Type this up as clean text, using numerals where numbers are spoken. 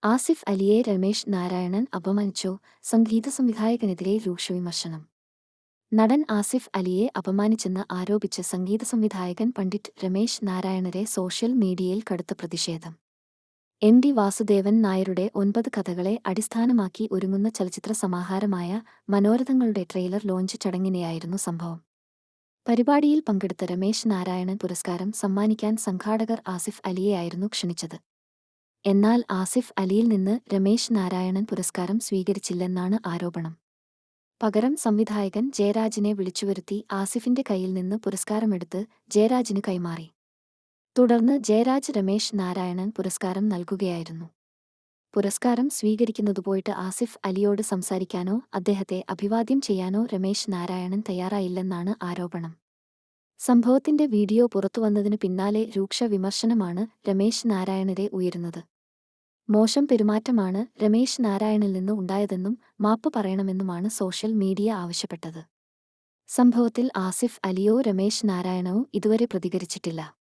ആസിഫ് അലിയെ രമേശ് നാരായണൻ അപമാനിച്ചോ? സംഗീത സംവിധായകനെതിരെ രൂക്ഷവിമർശനം. നടൻ ആസിഫ് അലിയെ അപമാനിച്ചെന്ന് ആരോപിച്ച് സംഗീത സംവിധായകൻ പണ്ഡിറ്റ് രമേശ് നാരായണരെ സോഷ്യൽ മീഡിയയിൽ കടുത്ത പ്രതിഷേധം. എം.ടി. വാസുദേവൻ നായരുടെ 9 കഥകളെ അടിസ്ഥാനമാക്കി ഒരുങ്ങുന്ന ചലച്ചിത്ര സമാഹാരമായ മനോരഥങ്ങളുടെ ട്രെയിലർ ലോഞ്ച് ചടങ്ങിനെയായിരുന്നു സംഭവം. പരിപാടിയിൽ പങ്കെടുത്ത രമേശ് നാരായണൻ പുരസ്കാരം സമ്മാനിക്കാൻ സംഘാടകർ ആസിഫ് അലിയെയായിരുന്നു ക്ഷണിച്ചത്. എന്നാൽ ആസിഫ് അലിയിൽ നിന്ന് രമേശ് നാരായണൻ പുരസ്കാരം സ്വീകരിച്ചില്ലെന്നാണ് ആരോപണം. പകരം സംവിധായകൻ ജയരാജിനെ വിളിച്ചുവരുത്തി ആസിഫിന്റെ കയ്യിൽ നിന്ന് പുരസ്കാരമെടുത്ത് ജയരാജിന് കൈമാറി. തുടർന്ന് ജയരാജ് രമേശ് നാരായണൻ പുരസ്കാരം നൽകുകയായിരുന്നു. പുരസ്കാരം സ്വീകരിക്കുന്നതുപോയിട്ട് ആസിഫ് അലിയോട് സംസാരിക്കാനോ അദ്ദേഹത്തെ അഭിവാദ്യം ചെയ്യാനോ രമേശ് നാരായണൻ തയ്യാറായില്ലെന്നാണ് ആരോപണം. സംഭവത്തിന്റെ വീഡിയോ പുറത്തുവന്നതിന് പിന്നാലെ രൂക്ഷ വിമർശനമാണ് രമേശ് നാരായണരെ ഉയരുന്നത്. മോശം പെരുമാറ്റമാണ് രമേശ് നാരായണിൽ നിന്ന് ഉണ്ടായതെന്നും മാപ്പ് പറയണമെന്നുമാണ് സോഷ്യൽ മീഡിയ ആവശ്യപ്പെട്ടത്. സംഭവത്തിൽ ആസിഫ് അലിയോ രമേശ് നാരായണനോ ഇതുവരെ പ്രതികരിച്ചിട്ടില്ല.